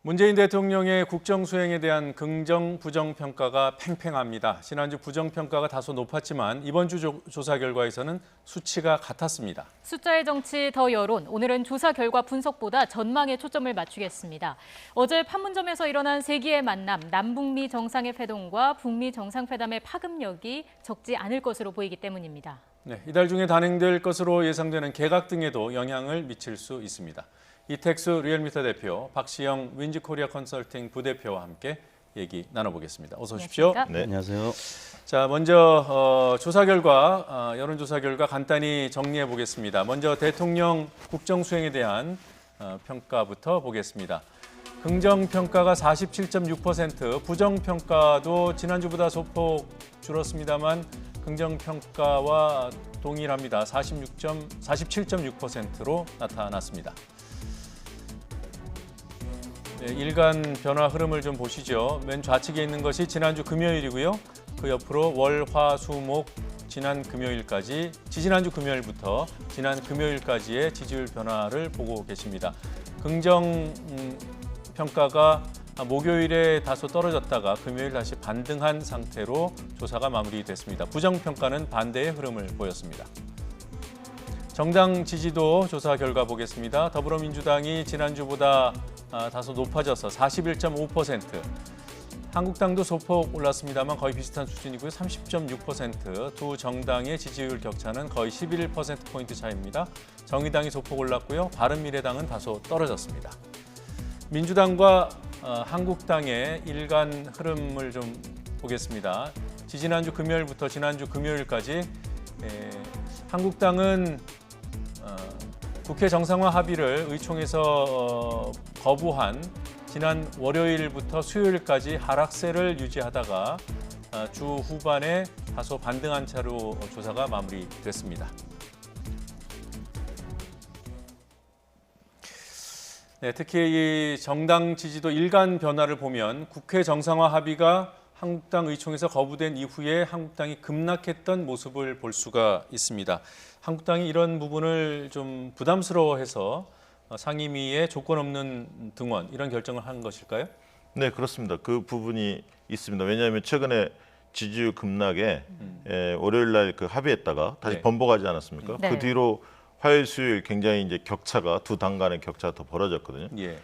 문재인 대통령의 국정 수행에 대한 긍정, 부정 평가가 팽팽합니다. 지난주 부정 평가가 다소 높았지만 이번 주 조사 결과에서는 수치가 같았습니다. 숫자의 정치 더 여론, 오늘은 조사 결과 분석보다 전망에 초점을 맞추겠습니다. 어제 판문점에서 일어난 세기의 만남, 남북미 정상회담과 북미 정상회담의 파급력이 적지 않을 것으로 보이기 때문입니다. 네, 이달 중에 단행될 것으로 예상되는 개각 등에도 영향을 미칠 수 있습니다. 이택수 리얼미터 대표, 박시영 윈지코리아 컨설팅 부대표와 함께 얘기 나눠보겠습니다. 어서 오십시오. 네, 안녕하세요. 자, 먼저 조사 결과, 여론조사 결과 간단히 정리해 보겠습니다. 먼저 대통령 국정 수행에 대한 평가부터 보겠습니다. 긍정 평가가 47.6%, 부정 평가도 지난주보다 소폭 줄었습니다만 긍정 평가와 동일합니다. 47.6%로 나타났습니다. 네, 일간 변화 흐름을 좀 보시죠. 맨 좌측에 있는 것이 지난주 금요일이고요. 그 옆으로 월, 화, 수, 목 지지난주 금요일부터 지난 금요일까지의 지지율 변화를 보고 계십니다. 긍정 평가가 목요일에 다소 떨어졌다가 금요일 다시 반등한 상태로 조사가 마무리됐습니다. 부정 평가는 반대의 흐름을 보였습니다. 정당 지지도 조사 결과 보겠습니다. 더불어민주당이 지난주보다 다소 높아져서 41.5%, 한국당도 소폭 올랐습니다만 거의 비슷한 수준이고요. 30.6%, 두 정당의 지지율 격차는 거의 11%포인트 차이입니다. 정의당이 소폭 올랐고요. 바른미래당은 다소 떨어졌습니다. 민주당과 한국당의 일간 흐름을 좀 보겠습니다. 지지난주 금요일부터 지난주 금요일까지 한국당은 국회 정상화 합의를 의총에서 거부한 지난 월요일부터 수요일까지 하락세를 유지하다가 주 후반에 다소 반등한 차로 조사가 마무리됐습니다. 네, 특히 이 정당 지지도 일간 변화를 보면 국회 정상화 합의가 한국당 의총에서 거부된 이후에 한국당이 급락했던 모습을 볼 수가 있습니다. 한국당이 이런 부분을 좀 부담스러워해서 상임위에 조건 없는 등원 이런 결정을 한 것일까요? 네, 그렇습니다. 그 부분이 있습니다. 왜냐하면 최근에 지지율 급락에 월요일 날 그 합의했다가 다시 네. 번복하지 않았습니까? 네. 그 뒤로 화요일, 수요일 굉장히 이제 격차가 두 당 간의 격차가 더 벌어졌거든요. 예.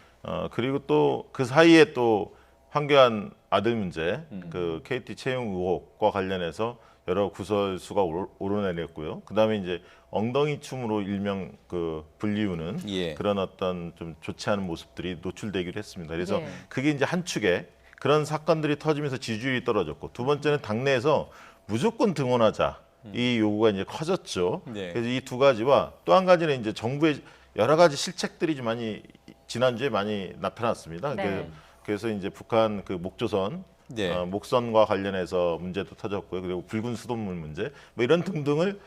그리고 또 그 사이에 또 황교안 아들 문제, 그 KT 채용 의혹과 관련해서 여러 구설수가 오르내렸고요. 그다음에 이제 엉덩이 춤으로 일명 그 불리우는 예. 그런 어떤 좀 좋지 않은 모습들이 노출되기도 했습니다. 그래서 예. 그게 이제 한 축에 그런 사건들이 터지면서 지지율이 떨어졌고, 두 번째는 당내에서 무조건 등원하자 이 요구가 이제 커졌죠. 네. 그래서 이 두 가지와 또 한 가지는 이제 정부의 여러 가지 실책들이 많이 지난주에 많이 나타났습니다. 네. 그래서 이제 북한 그 목조선 네. 목선과 관련해서 문제도 터졌고요. 그리고 붉은 수돗물 문제 뭐 이런 등등을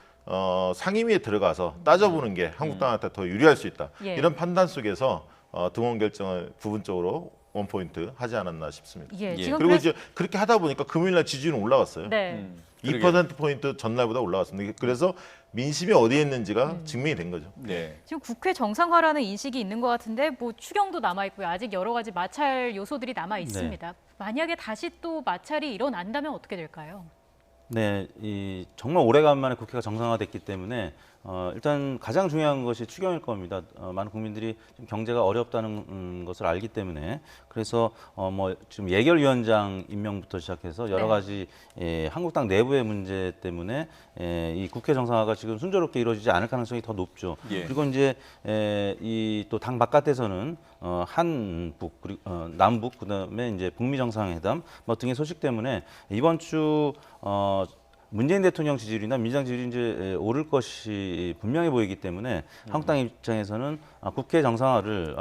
상임위에 들어가서 따져보는 게 한국당한테 더 유리할 수 있다. 예. 이런 판단 속에서 등원 결정을 부분적으로 원포인트 하지 않았나 싶습니다. 예, 예. 지금 그리고 이제 그렇게 하다 보니까 금요일날 지지율은 올라갔어요. 네. 2%포인트 전날보다 올라갔습니다. 그래서 민심이 어디에 있는지가 증명이 된 거죠. 네. 지금 국회 정상화라는 인식이 있는 것 같은데 뭐 추경도 남아 있고요. 아직 여러 가지 마찰 요소들이 남아 있습니다. 만약에 다시 또 마찰이 일어난다면 어떻게 될까요? 네, 정말 오래간만에 국회가 정상화됐기 때문에 일단 가장 중요한 것이 추경일 겁니다. 많은 국민들이 좀 경제가 어렵다는 것을 알기 때문에 그래서 뭐 지금 예결위원장 임명부터 시작해서 여러 네. 가지 한국당 내부의 문제 때문에 이 국회 정상화가 지금 순조롭게 이루어지지 않을 가능성이 더 높죠. 예. 그리고 이제 이 또 당 바깥에서는 한북 그리고 남북 그다음에 이제 북미 정상회담 뭐 등의 소식 때문에 이번 주 문재인 대통령 지지율이나 민주당 지지율이 이제 오를 것이 분명해 보이기 때문에 한국당 입장에서는 국회 정상화를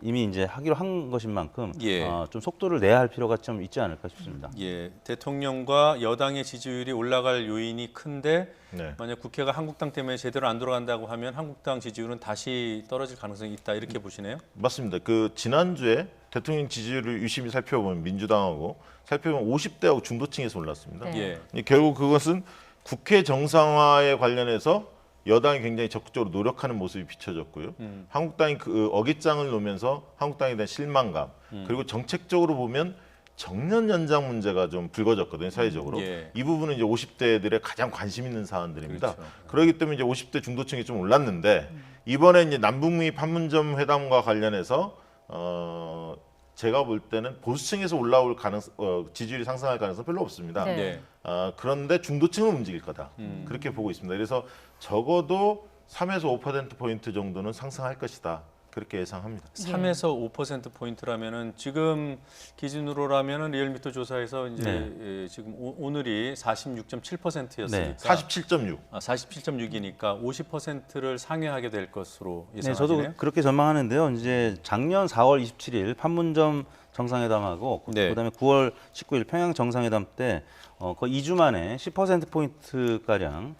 이미 이제 하기로 한 것인 만큼 예. 좀 속도를 내야 할 필요가 좀 있지 않을까 싶습니다. 예, 대통령과 여당의 지지율이 올라갈 요인이 큰데 네. 만약 국회가 한국당 때문에 제대로 안 돌아간다고 하면 한국당 지지율은 다시 떨어질 가능성이 있다 이렇게 보시네요? 맞습니다. 그 지난주에 대통령 지지율을 유심히 살펴보면 민주당하고 살펴보면 50대하고 중도층에서 올랐습니다. 네. 예. 결국 그것은 국회 정상화에 관련해서 여당이 굉장히 적극적으로 노력하는 모습이 비춰졌고요. 한국당이 그 어깃장을 놓으면서 한국당에 대한 실망감 그리고 정책적으로 보면 정년 연장 문제가 좀 불거졌거든요, 사회적으로. 예. 이 부분은 이제 50대들의 가장 관심 있는 사안들입니다. 그렇죠. 그렇기 때문에 이제 50대 중도층이 좀 올랐는데 이번에 이제 남북미 판문점 회담과 관련해서 제가 볼 때는 보수층에서 올라올 지지율이 상승할 가능성 별로 없습니다. 네. 네. 그런데 중도층은 움직일 거다. 그렇게 보고 있습니다. 그래서 적어도 3에서 5%포인트 정도는 상승할 것이다. 그렇게 예상합니다. 3에서 5%포인트라면은 지금 기준으로라면은 리얼미터 조사에서 이제 네. 지금 오늘이 46.7%였으니까 네. 47.6. 47.6이니까 50%를 상회하게 될 것으로 네, 예상하시네요. 저도 그렇게 전망하는데요. 이제 작년 4월 27일 판문점 정상회담하고 네. 그다음에 9월 19일 평양 정상회담 때 거의 2주 만에 10% 가량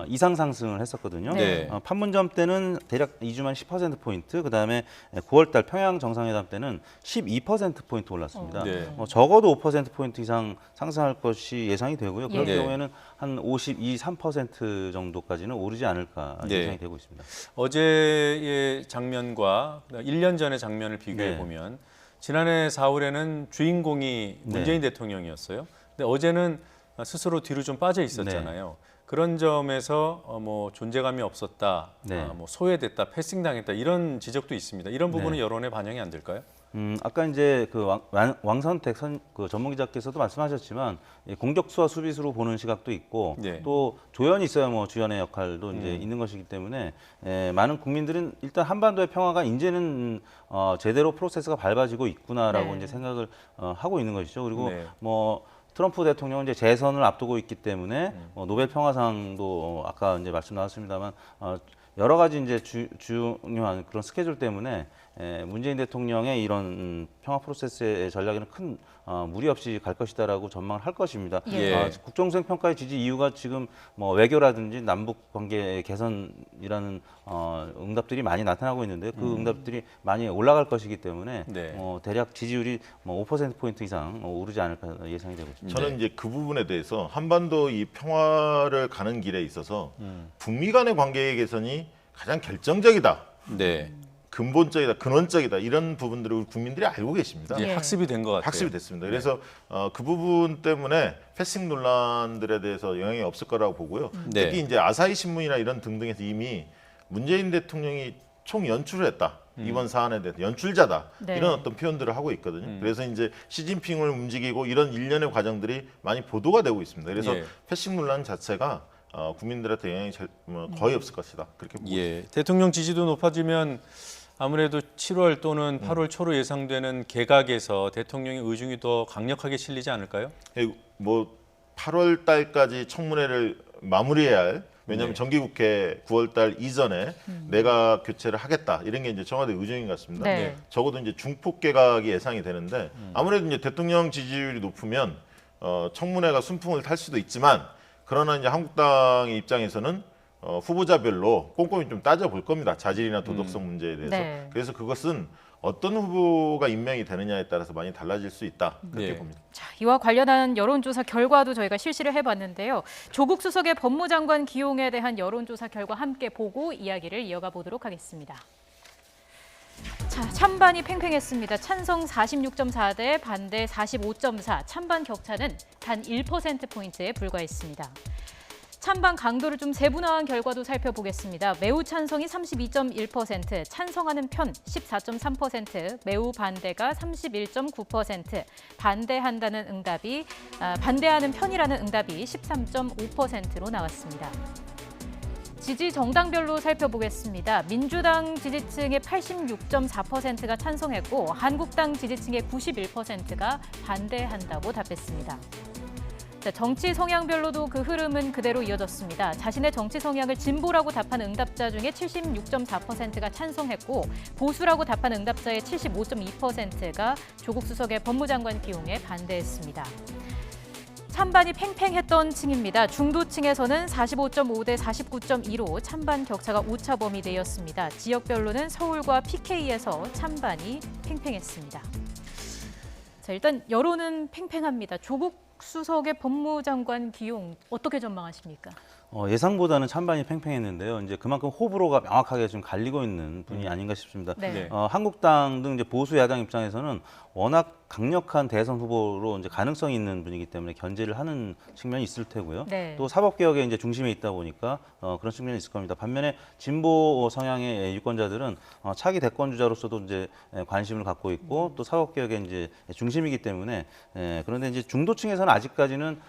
이상 상승을 했었거든요. 네. 판문점 때는 대략 2주 만에 10% 그다음에 9월 달 평양 정상회담 때는 12% 올랐습니다. 네. 적어도 5% 이상 상승할 것이 예상이 되고요. 그럴 네. 경우에는 한 52, 3% 정도까지는 오르지 않을까 네. 예상이 되고 있습니다. 어제의 장면과 1년 전의 장면을 비교해 네. 보면 지난해 4월에는 주인공이 문재인 대통령이었어요. 근데 어제는 스스로 뒤로 좀 빠져 있었잖아요. 그런 점에서 뭐 존재감이 없었다, 네. 뭐 소외됐다, 패싱당했다 이런 지적도 있습니다. 이런 부분은 여론에 반영이 안 될까요? 아까 이제 그 왕선택 그 전문 기자께서도 말씀하셨지만 공격수와 수비수로 보는 시각도 있고 네. 또 조연이 있어야 뭐 주연의 역할도 이제 있는 것이기 때문에 많은 국민들은 일단 한반도의 평화가 이제는 제대로 프로세스가 밟아지고 있구나라고 네. 이제 생각을 하고 있는 것이죠. 그리고 네. 뭐 트럼프 대통령은 이제 재선을 앞두고 있기 때문에 노벨 평화상도 아까 이제 말씀 나왔습니다만 여러 가지 이제 중요한 그런 스케줄 때문에 문재인 대통령의 이런 평화 프로세스의 전략에는 큰 무리 없이 갈 것이다라고 전망을 할 것입니다. 예. 국정수행 평가의 지지 이유가 지금 뭐 외교라든지 남북 관계 개선이라는 응답들이 많이 나타나고 있는데 그 응답들이 많이 올라갈 것이기 때문에 네. 대략 지지율이 뭐 5%포인트 이상 오르지 않을까 예상이 되고 있습니다. 저는 이제 그 부분에 대해서 한반도 이 평화를 가는 길에 있어서 북미 간의 관계 개선이 가장 결정적이다. 네. 근본적이다, 근원적이다 이런 부분들을 우리 국민들이 알고 계십니다. 이제 예. 학습이 된 것 같아요. 학습이 됐습니다. 그래서 그 부분 때문에 패싱 논란들에 대해서 영향이 없을 거라고 보고요. 네. 특히 이제 아사히 신문이나 이런 등등에서 이미 문재인 대통령이 총 연출을 했다. 이번 사안에 대해서 연출자다. 네. 이런 어떤 표현들을 하고 있거든요. 그래서 이제 시진핑을 움직이고 이런 일련의 과정들이 많이 보도가 되고 있습니다. 그래서 예. 패싱 논란 자체가 국민들한테 영향이 거의 없을 것이다. 그렇게 보고 있습니다. 예. 대통령 지지도 높아지면 아무래도 7월 또는 8월 초로 예상되는 개각에서 대통령의 의중이 더 강력하게 실리지 않을까요? 뭐 8월 달까지 청문회를 마무리해야 할 왜냐하면 네. 정기국회 9월 달 이전에 내각 교체를 하겠다 이런 게 이제 청와대 의중인 것 같습니다. 네. 적어도 이제 중폭 개각이 예상이 되는데 아무래도 이제 대통령 지지율이 높으면 청문회가 순풍을 탈 수도 있지만 그러나 이제 한국당의 입장에서는 후보자별로 꼼꼼히 좀 따져볼 겁니다. 자질이나 도덕성 문제에 대해서. 네. 그래서 그것은 어떤 후보가 임명이 되느냐에 따라서 많이 달라질 수 있다. 그렇게 네. 봅니다. 자, 이와 관련한 여론조사 결과도 저희가 실시를 해봤는데요. 조국 수석의 법무장관 기용에 대한 여론조사 결과 함께 보고 이야기를 이어가 보도록 하겠습니다. 자, 찬반이 팽팽했습니다. 찬성 46.4 대 반대 45.4, 찬반 격차는 단 1%포인트에 불과했습니다. 찬반 강도를 좀 세분화한 결과도 살펴보겠습니다. 매우 찬성이 32.1%, 찬성하는 편 14.3%, 매우 반대가 31.9%, 반대하는 편이라는 응답이 13.5%로 나왔습니다. 지지 정당별로 살펴보겠습니다. 민주당 지지층의 86.4%가 찬성했고 한국당 지지층의 91%가 반대한다고 답했습니다. 자, 정치 성향별로도 그 흐름은 그대로 이어졌습니다. 자신의 정치 성향을 진보라고 답한 응답자 중에 76.4%가 찬성했고 보수라고 답한 응답자의 75.2%가 조국 수석의 법무장관 기용에 반대했습니다. 찬반이 팽팽했던 층입니다. 중도층에서는 45.5 대 49.2로 찬반 격차가 오차범위 내였습니다. 지역별로는 서울과 PK에서 찬반이 팽팽했습니다. 자, 일단 여론은 팽팽합니다. 조국 수석의 법무장관 기용 어떻게 전망하십니까? 예상보다는 찬반이 팽팽했는데요. 이제 그만큼 호불호가 명확하게 좀 갈리고 있는 분이 아닌가 싶습니다. 네. 네. 한국당 등 이제 보수 야당 입장에서는 워낙 강력한 대선 후보로 이제 가능성이 있는 분이기 때문에 견제를 하는 측면이 있을 테고요. 네. 또 사법개혁의 이제 중심에 있다 보니까 그런 측면이 있을 겁니다. 반면에 진보 성향의 유권자들은 차기 대권 주자로서도 이제 관심을 갖고 있고 또 사법개혁의 이제 중심이기 때문에 그런데 이제 중도층에서는 아직까지는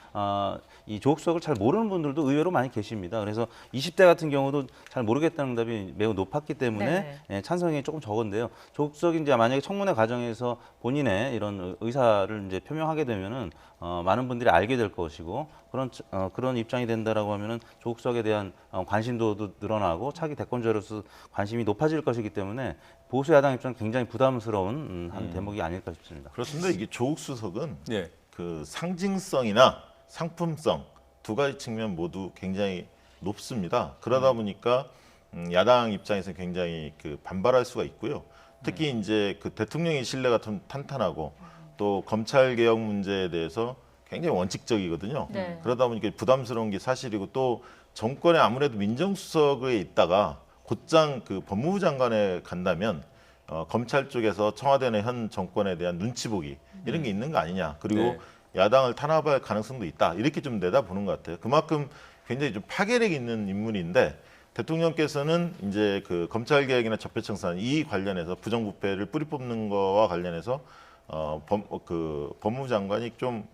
이 조국 수석을 잘 모르는 분들도 의외로 많이 계십니다. 그래서 20대 같은 경우도 잘 모르겠다는 응답이 매우 높았기 때문에 찬성이 조금 적은데요. 조국 수석이 이제 만약에 청문회 과정에서 본인의 이런 의사를 이제 표명하게 되면은 많은 분들이 알게 될 것이고 그런 입장이 된다라고 하면은 조국 수석에 대한 관심도도 늘어나고 차기 대권자로서 관심이 높아질 것이기 때문에 보수 야당 입장은 굉장히 부담스러운 한 대목이 아닐까 싶습니다. 그렇습니다. 이게 조국 수석은 네. 그 상징성이나 상품성 두 가지 측면 모두 굉장히 높습니다. 그러다 보니까 야당 입장에서 굉장히 그 반발할 수가 있고요. 특히 이제 그 대통령의 신뢰가 좀 탄탄하고 또 검찰 개혁 문제에 대해서 굉장히 원칙적이거든요. 네. 그러다 보니까 부담스러운 게 사실이고 또 정권에 아무래도 민정수석에 있다가 곧장 그 법무부 장관에 간다면 검찰 쪽에서 청와대 내 현 정권에 대한 눈치 보기 이런 게 있는 거 아니냐. 그리고 네. 야당을 탄압할 가능성도 있다. 이렇게 좀 내다보는 것 같아요. 그만큼 굉장히 좀 파괴력 있는 인물인데 대통령께서는 이제 그 검찰 개혁이나 적폐청산 이 관련해서 부정부패를 뿌리 뽑는 거와 관련해서 법무부 장관이 좀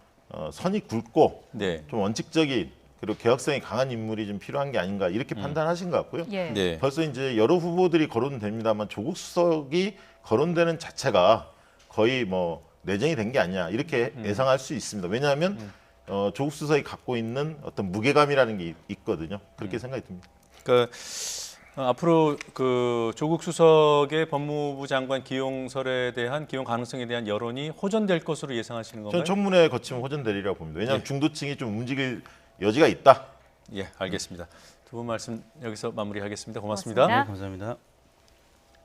선이 굵고 네. 좀 원칙적인 그리고 개혁성이 강한 인물이 좀 필요한 게 아닌가 이렇게 판단하신 것 같고요. 예. 네. 벌써 이제 여러 후보들이 거론됩니다만 조국 수석이 거론되는 자체가 거의 뭐 내정이 된 게 아니냐 이렇게 예상할 수 있습니다. 왜냐하면 조국 수석이 갖고 있는 어떤 무게감이라는 게 있거든요. 그렇게 생각이 듭니다. 그러니까 앞으로 그 조국 수석의 법무부 장관 기용설에 대한 기용 가능성에 대한 여론이 호전될 것으로 예상하시는 건가요? 저는 청문회 거치면 호전되리라고 봅니다. 왜냐하면 예. 중도층이 좀 움직일 여지가 있다. 예, 알겠습니다. 두 분 말씀 여기서 마무리하겠습니다. 고맙습니다. 고맙습니다. 네, 감사합니다.